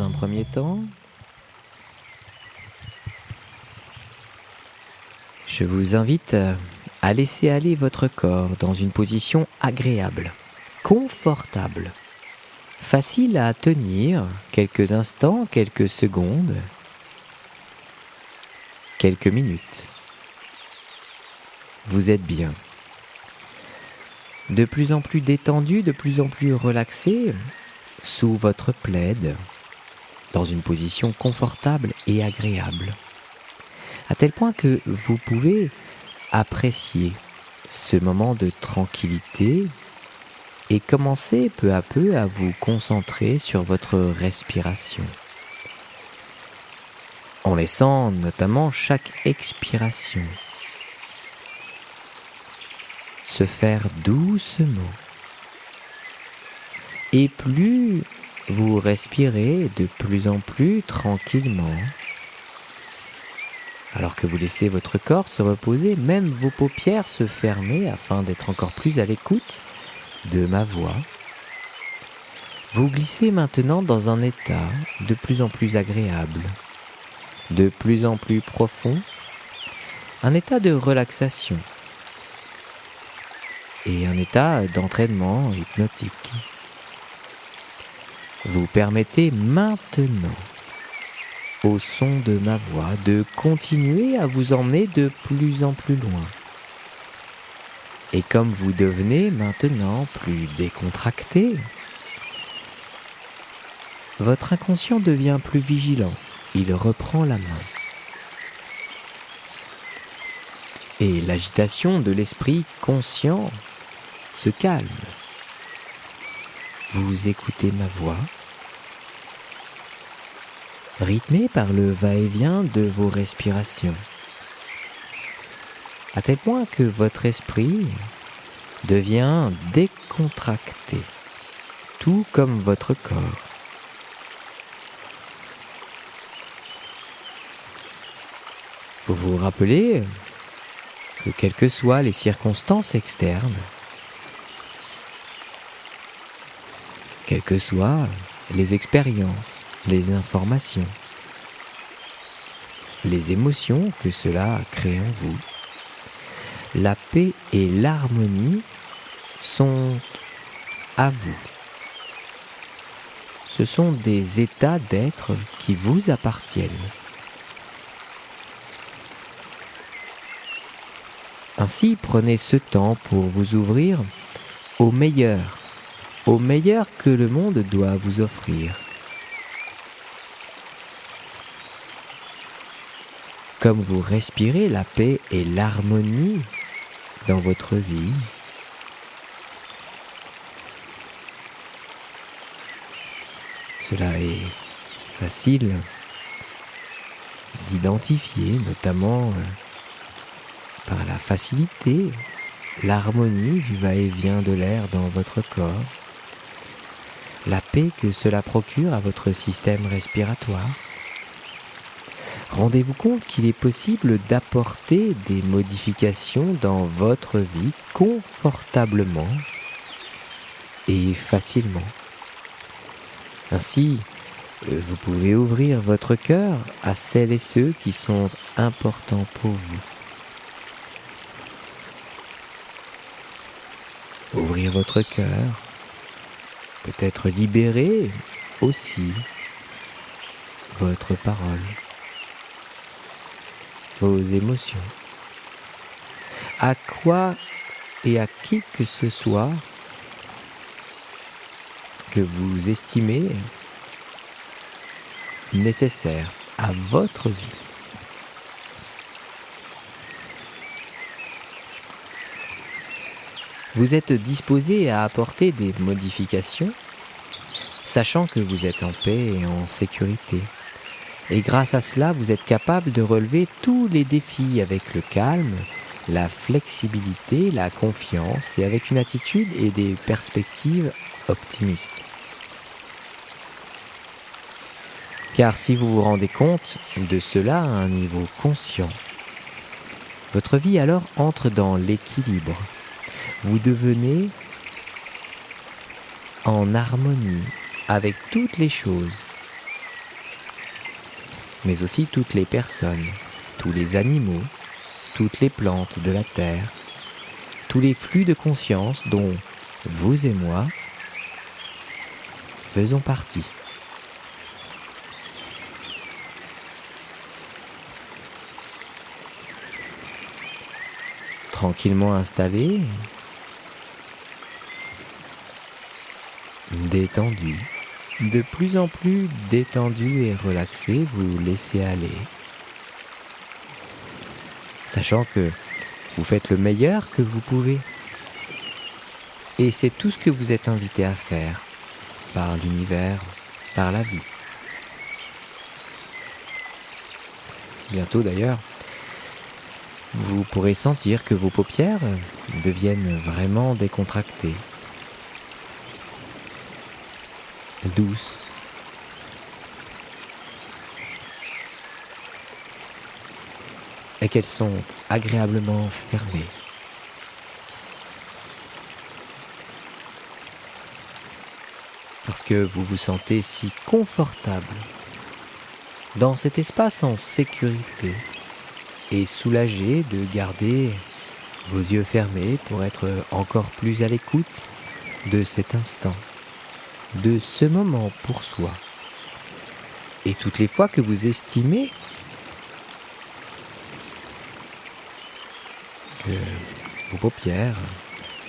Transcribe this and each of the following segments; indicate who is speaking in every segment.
Speaker 1: Dans un premier temps, je vous invite à laisser aller votre corps dans une position agréable, confortable, facile à tenir quelques instants, quelques secondes, quelques minutes. Vous êtes bien. De plus en plus détendu, de plus en plus relaxé, sous votre plaid, dans une position confortable et agréable, à tel point que vous pouvez apprécier ce moment de tranquillité et commencer peu à peu à vous concentrer sur votre respiration, en laissant notamment chaque expiration se faire doucement. Et plus vous respirez de plus en plus tranquillement, alors que vous laissez votre corps se reposer, même vos paupières se fermer afin d'être encore plus à l'écoute de ma voix, vous glissez maintenant dans un état de plus en plus agréable, de plus en plus profond, un état de relaxation et un état d'entraînement hypnotique. Vous permettez maintenant, au son de ma voix, de continuer à vous emmener de plus en plus loin. Et comme vous devenez maintenant plus décontracté, votre inconscient devient plus vigilant. Il reprend la main. Et l'agitation de l'esprit conscient se calme. Vous écoutez ma voix, rythmée par le va-et-vient de vos respirations, à tel point que votre esprit devient décontracté, tout comme votre corps. Vous vous rappelez que quelles que soient les circonstances externes, quelles que soient les expériences, les informations, les émotions que cela crée en vous, la paix et l'harmonie sont à vous. Ce sont des états d'être qui vous appartiennent. Ainsi, prenez ce temps pour vous ouvrir au meilleur que le monde doit vous offrir. Comme vous respirez la paix et l'harmonie dans votre vie, cela est facile d'identifier, notamment par la facilité, l'harmonie du va-et-vient de l'air dans votre corps, la paix que cela procure à votre système respiratoire. Rendez-vous compte qu'il est possible d'apporter des modifications dans votre vie confortablement et facilement. Ainsi, vous pouvez ouvrir votre cœur à celles et ceux qui sont importants pour vous. Ouvrir votre cœur, peut-être libérer aussi votre parole, vos émotions. À quoi et à qui que ce soit que vous estimez nécessaire à votre vie. Vous êtes disposé à apporter des modifications, sachant que vous êtes en paix et en sécurité. Et grâce à cela, vous êtes capable de relever tous les défis avec le calme, la flexibilité, la confiance et avec une attitude et des perspectives optimistes. Car si vous vous rendez compte de cela à un niveau conscient, votre vie alors entre dans l'équilibre. Vous devenez en harmonie avec toutes les choses mais aussi toutes les personnes, tous les animaux, toutes les plantes de la terre, tous les flux de conscience dont vous et moi faisons partie. Tranquillement installé, détendu, de plus en plus détendu et relaxé, vous laissez aller, sachant que vous faites le meilleur que vous pouvez. Et c'est tout ce que vous êtes invité à faire par l'univers, par la vie. Bientôt d'ailleurs, vous pourrez sentir que vos paupières deviennent vraiment décontractées, douces, et qu'elles sont agréablement fermées. Parce que vous vous sentez si confortable dans cet espace en sécurité et soulagé de garder vos yeux fermés pour être encore plus à l'écoute de cet instant, de ce moment pour soi. Et toutes les fois que vous estimez que vos paupières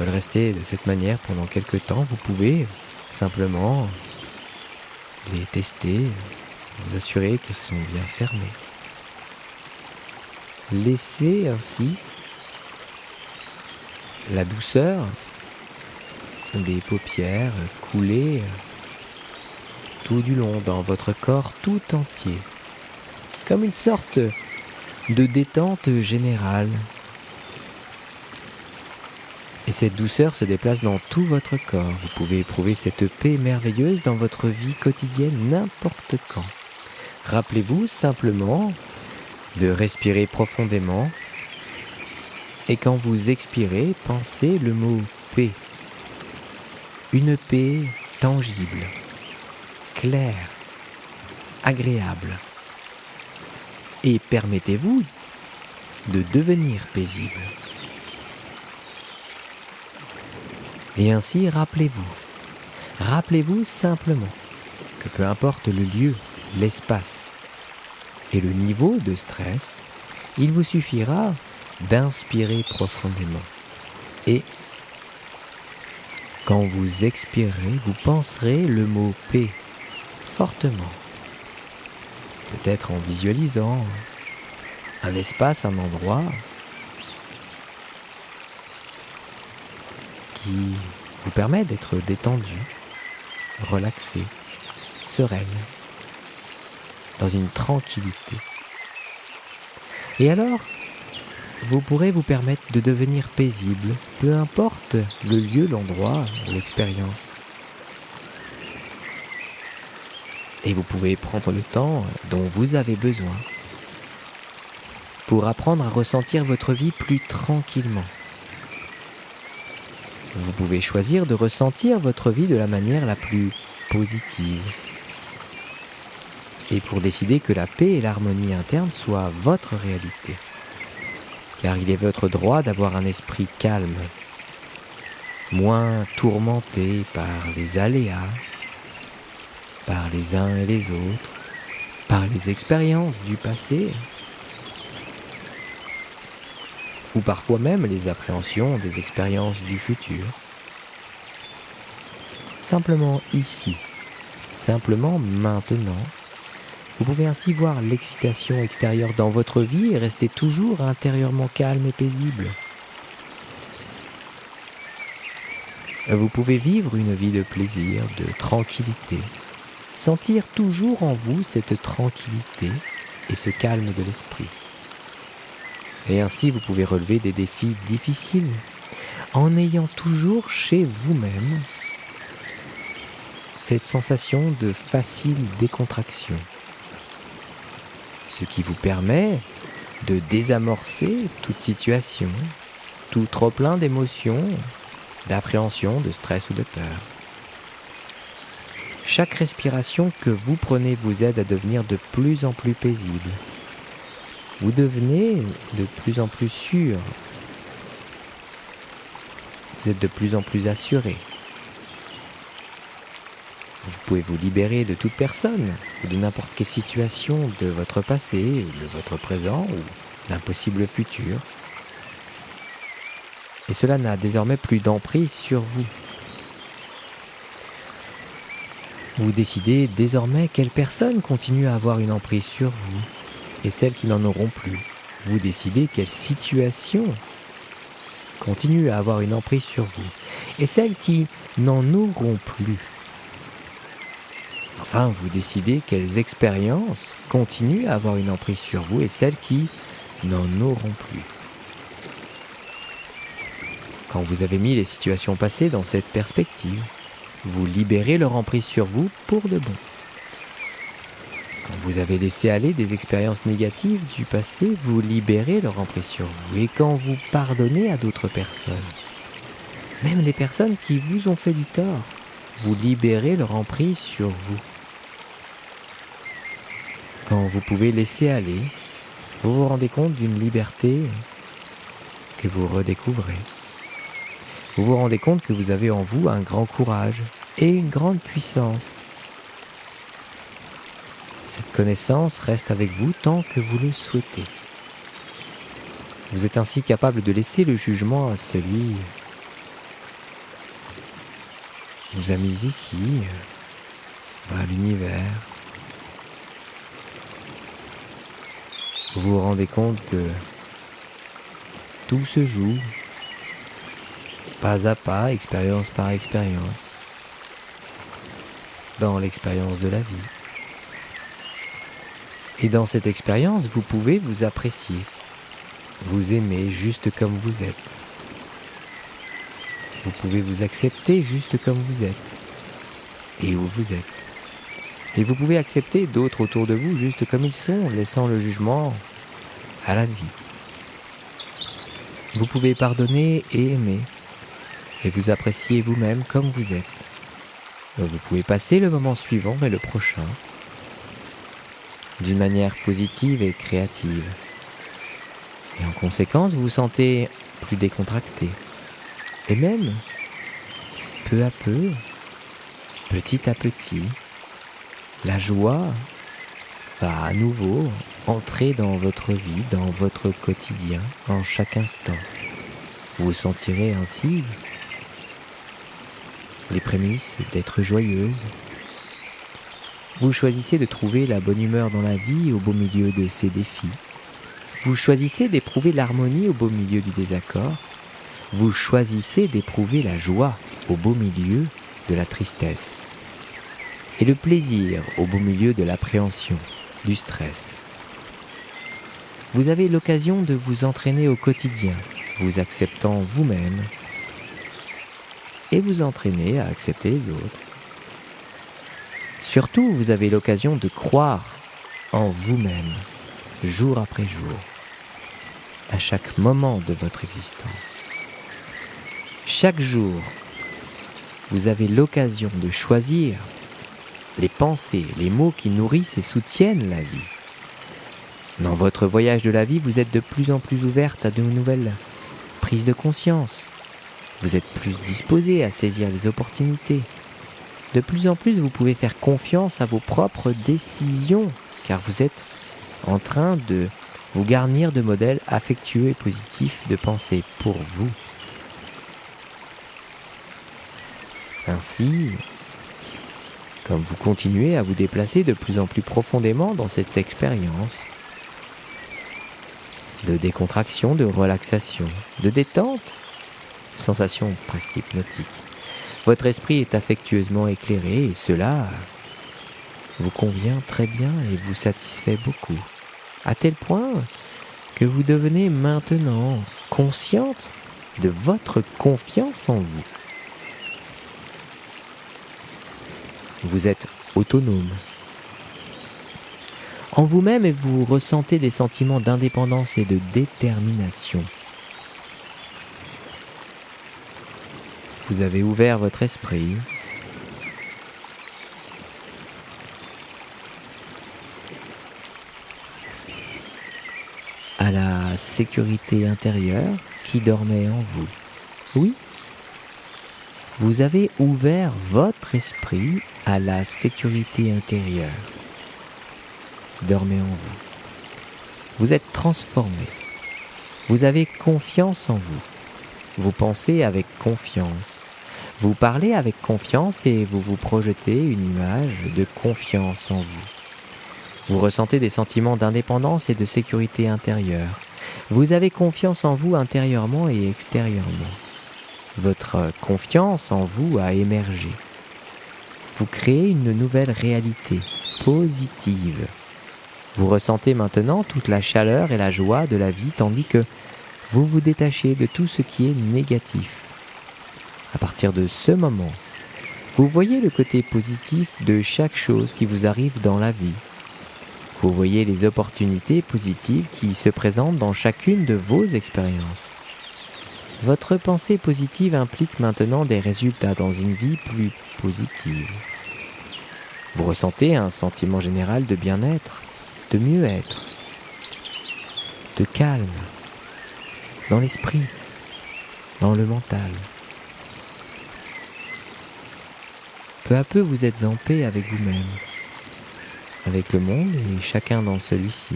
Speaker 1: veulent rester de cette manière pendant quelque temps, vous pouvez simplement les tester, vous assurer qu'elles sont bien fermées. Laissez ainsi la douceur des paupières couler tout du long dans votre corps tout entier, comme une sorte de détente générale. Et cette douceur se déplace dans tout votre corps. Vous pouvez éprouver cette paix merveilleuse dans votre vie quotidienne n'importe quand. Rappelez-vous simplement de respirer profondément et quand vous expirez, pensez le mot paix. Une paix tangible, claire, agréable. Et permettez-vous de devenir paisible. Et ainsi, rappelez-vous simplement que peu importe le lieu, l'espace et le niveau de stress, il vous suffira d'inspirer profondément. Et quand vous expirerez, vous penserez le mot paix fortement. Peut-être en visualisant un espace, un endroit qui vous permet d'être détendu, relaxé, sereine, dans une tranquillité. Et alors, vous pourrez vous permettre de devenir paisible, peu importe le lieu, l'endroit, l'expérience. Et vous pouvez prendre le temps dont vous avez besoin pour apprendre à ressentir votre vie plus tranquillement. Vous pouvez choisir de ressentir votre vie de la manière la plus positive. Et pour décider que la paix et l'harmonie interne soient votre réalité. Car il est votre droit d'avoir un esprit calme, moins tourmenté par les aléas, par les uns et les autres, par les expériences du passé, ou parfois même les appréhensions des expériences du futur. Simplement ici, simplement maintenant, vous pouvez ainsi voir l'excitation extérieure dans votre vie et rester toujours intérieurement calme et paisible. Vous pouvez vivre une vie de plaisir, de tranquillité, sentir toujours en vous cette tranquillité et ce calme de l'esprit. Et ainsi vous pouvez relever des défis difficiles en ayant toujours chez vous-même cette sensation de facile décontraction. Ce qui vous permet de désamorcer toute situation, tout trop-plein d'émotions, d'appréhension, de stress ou de peur. Chaque respiration que vous prenez vous aide à devenir de plus en plus paisible. Vous devenez de plus en plus sûr. Vous êtes de plus en plus assuré. Vous pouvez vous libérer de toute personne, ou de n'importe quelle situation de votre passé, ou de votre présent, ou d'un possible futur. Et cela n'a désormais plus d'emprise sur vous. Vous décidez désormais quelles personnes continuent à avoir une emprise sur vous, et celles qui n'en auront plus. Vous décidez quelles situations continuent à avoir une emprise sur vous, et celles qui n'en auront plus. Enfin, vous décidez quelles expériences continuent à avoir une emprise sur vous et celles qui n'en auront plus. Quand vous avez mis les situations passées dans cette perspective, vous libérez leur emprise sur vous pour de bon. Quand vous avez laissé aller des expériences négatives du passé, vous libérez leur emprise sur vous. Et quand vous pardonnez à d'autres personnes, même les personnes qui vous ont fait du tort, vous libérez leur emprise sur vous. Quand vous pouvez laisser aller, vous vous rendez compte d'une liberté que vous redécouvrez. Vous vous rendez compte que vous avez en vous un grand courage et une grande puissance. Cette connaissance reste avec vous tant que vous le souhaitez. Vous êtes ainsi capable de laisser le jugement à celui qui vous a mis ici, à l'univers. Vous vous rendez compte que tout se joue, pas à pas, expérience par expérience, dans l'expérience de la vie. Et dans cette expérience, vous pouvez vous apprécier, vous aimer juste comme vous êtes. Vous pouvez vous accepter juste comme vous êtes et où vous êtes. Et vous pouvez accepter d'autres autour de vous juste comme ils sont, laissant le jugement à la vie. Vous pouvez pardonner et aimer, et vous apprécier vous-même comme vous êtes. Vous pouvez passer le moment suivant et le prochain d'une manière positive et créative. Et en conséquence, vous vous sentez plus décontracté. Et même, peu à peu, petit à petit, la joie va à nouveau entrer dans votre vie, dans votre quotidien, en chaque instant. Vous vous sentirez ainsi les prémices d'être joyeuse. Vous choisissez de trouver la bonne humeur dans la vie au beau milieu de ces défis. Vous choisissez d'éprouver l'harmonie au beau milieu du désaccord. Vous choisissez d'éprouver la joie au beau milieu de la tristesse. Et le plaisir au beau milieu de l'appréhension, du stress. Vous avez l'occasion de vous entraîner au quotidien, vous acceptant vous-même et vous entraîner à accepter les autres. Surtout, vous avez l'occasion de croire en vous-même, jour après jour, à chaque moment de votre existence. Chaque jour, vous avez l'occasion de choisir les pensées, les mots qui nourrissent et soutiennent la vie. Dans votre voyage de la vie, vous êtes de plus en plus ouverte à de nouvelles prises de conscience. Vous êtes plus disposée à saisir les opportunités. De plus en plus, vous pouvez faire confiance à vos propres décisions, car vous êtes en train de vous garnir de modèles affectueux et positifs de pensée pour vous. Ainsi, comme vous continuez à vous déplacer de plus en plus profondément dans cette expérience de décontraction, de relaxation, de détente, sensation presque hypnotique, votre esprit est affectueusement éclairé et cela vous convient très bien et vous satisfait beaucoup, à tel point que vous devenez maintenant consciente de votre confiance en vous. Vous êtes autonome en vous-même et vous ressentez des sentiments d'indépendance et de détermination. Vous avez ouvert votre esprit à la sécurité intérieure qui dormait en vous. Oui, vous avez ouvert votre esprit à la sécurité intérieure qui dormait en vous. Vous êtes transformé. Vous avez confiance en vous. Vous pensez avec confiance. Vous parlez avec confiance et vous vous projetez une image de confiance en vous. Vous ressentez des sentiments d'indépendance et de sécurité intérieure. Vous avez confiance en vous intérieurement et extérieurement. Votre confiance en vous a émergé. Vous créez une nouvelle réalité positive. Vous ressentez maintenant toute la chaleur et la joie de la vie tandis que vous vous détachez de tout ce qui est négatif. À partir de ce moment, vous voyez le côté positif de chaque chose qui vous arrive dans la vie. Vous voyez les opportunités positives qui se présentent dans chacune de vos expériences. Votre pensée positive implique maintenant des résultats dans une vie plus positive. Vous ressentez un sentiment général de bien-être, de mieux-être, de calme, dans l'esprit, dans le mental. Peu à peu, vous êtes en paix avec vous-même, avec le monde et chacun dans celui-ci.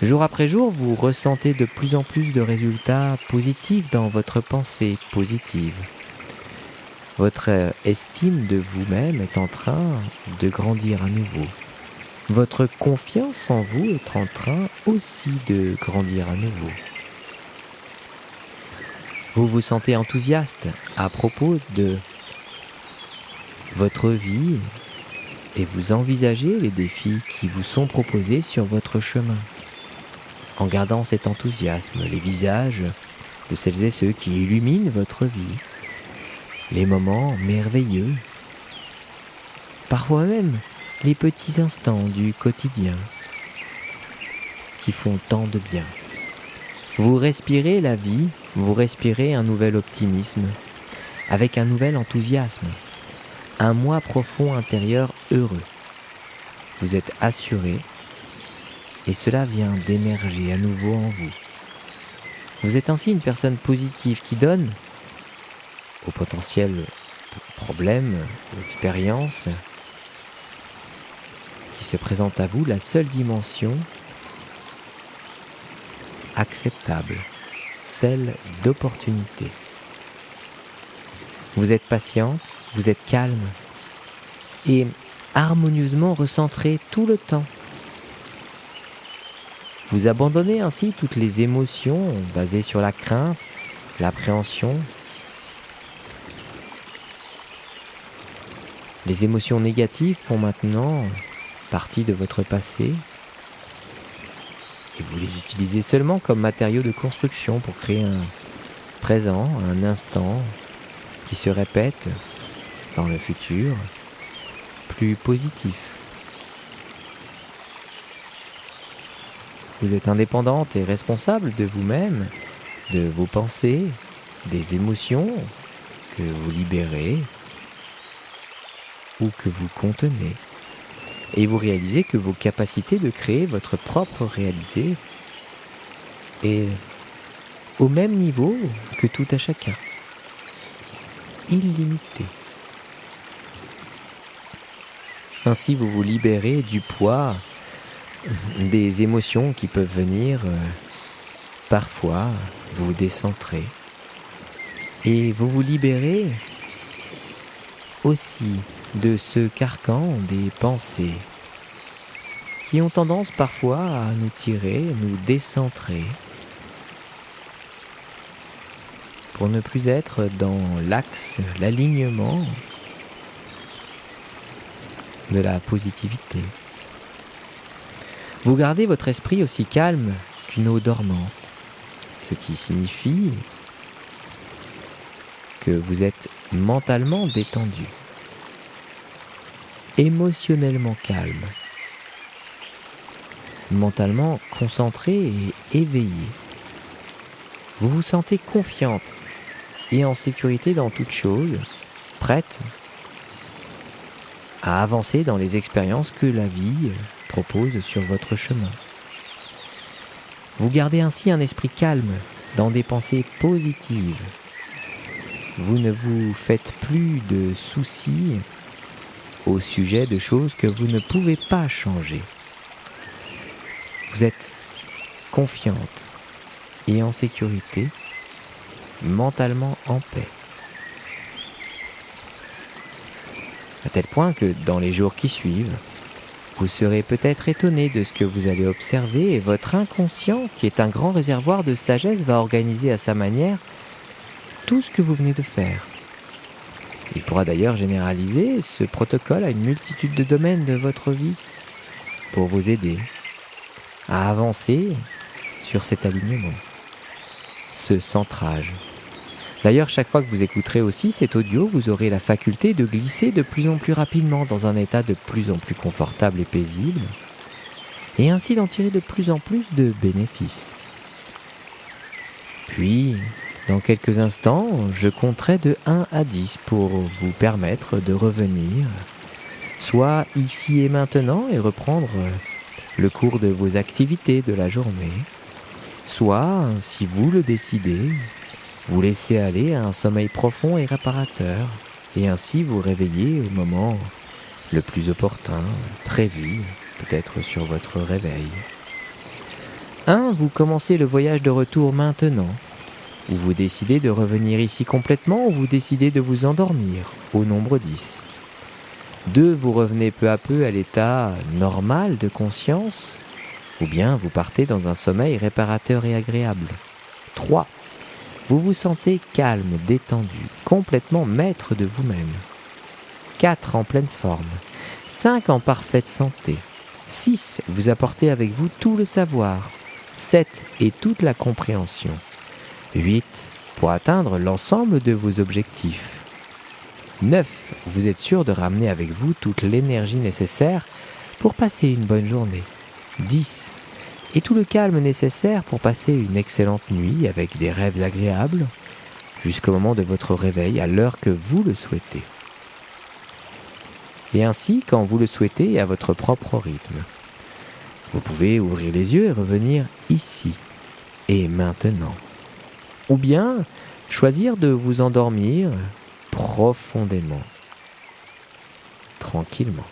Speaker 1: Jour après jour, vous ressentez de plus en plus de résultats positifs dans votre pensée positive. Votre estime de vous-même est en train de grandir à nouveau. Votre confiance en vous est en train aussi de grandir à nouveau. Vous vous sentez enthousiaste à propos de votre vie et vous envisagez les défis qui vous sont proposés sur votre chemin. En gardant cet enthousiasme, les visages de celles et ceux qui illuminent votre vie, les moments merveilleux, parfois même les petits instants du quotidien qui font tant de bien. Vous respirez la vie, vous respirez un nouvel optimisme, avec un nouvel enthousiasme, un moi profond intérieur heureux. Vous êtes assuré et cela vient d'émerger à nouveau en vous. Vous êtes ainsi une personne positive qui donne aux potentiels problèmes ou expériences qui se présentent à vous la seule dimension acceptable, celle d'opportunité. Vous êtes patiente, vous êtes calme et harmonieusement recentré tout le temps. Vous abandonnez ainsi toutes les émotions basées sur la crainte, l'appréhension. Les émotions négatives font maintenant partie de votre passé et vous les utilisez seulement comme matériaux de construction pour créer un présent, un instant qui se répète dans le futur, plus positif. Vous êtes indépendante et responsable de vous-même, de vos pensées, des émotions que vous libérez ou que vous contenez. Et vous réalisez que vos capacités de créer votre propre réalité est au même niveau que tout à chacun, illimité. Ainsi, vous vous libérez du poids des émotions qui peuvent venir parfois vous décentrer. Et vous vous libérez aussi de ce carcan des pensées qui ont tendance parfois à nous tirer, nous décentrer pour ne plus être dans l'axe, l'alignement de la positivité. Vous gardez votre esprit aussi calme qu'une eau dormante, ce qui signifie que vous êtes mentalement détendu, émotionnellement calme, mentalement concentré et éveillé. Vous vous sentez confiante et en sécurité dans toute chose, prête à avancer dans les expériences que la vie propose sur votre chemin. Vous gardez ainsi un esprit calme dans des pensées positives. Vous ne vous faites plus de soucis au sujet de choses que vous ne pouvez pas changer. Vous êtes confiante et en sécurité, mentalement en paix. À tel point que dans les jours qui suivent, vous serez peut-être étonné de ce que vous allez observer et votre inconscient, qui est un grand réservoir de sagesse, va organiser à sa manière tout ce que vous venez de faire. Il pourra d'ailleurs généraliser ce protocole à une multitude de domaines de votre vie pour vous aider à avancer sur cet alignement, ce centrage. D'ailleurs, chaque fois que vous écouterez aussi cet audio, vous aurez la faculté de glisser de plus en plus rapidement dans un état de plus en plus confortable et paisible, et ainsi d'en tirer de plus en plus de bénéfices. Puis, dans quelques instants, je compterai de 1 à 10 pour vous permettre de revenir, soit ici et maintenant et reprendre le cours de vos activités de la journée, soit, si vous le décidez, vous laisser aller à un sommeil profond et réparateur, et ainsi vous réveiller au moment le plus opportun, prévu, peut-être sur votre réveil. 1. Vous commencez le voyage de retour maintenant, où vous décidez de revenir ici complètement, ou vous décidez de vous endormir, au nombre 10. 2. Vous revenez peu à peu à l'état normal de conscience, ou bien vous partez dans un sommeil réparateur et agréable. 3. Vous vous sentez calme, détendu, complètement maître de vous-même. 4. En pleine forme. 5. En parfaite santé. 6. Vous apportez avec vous tout le savoir. 7. Et toute la compréhension. 8. Pour atteindre l'ensemble de vos objectifs. 9. Vous êtes sûr de ramener avec vous toute l'énergie nécessaire pour passer une bonne journée. 10. Et tout le calme nécessaire pour passer une excellente nuit avec des rêves agréables jusqu'au moment de votre réveil à l'heure que vous le souhaitez. Et ainsi, quand vous le souhaitez, à votre propre rythme. Vous pouvez ouvrir les yeux et revenir ici et maintenant. Ou bien choisir de vous endormir profondément, tranquillement.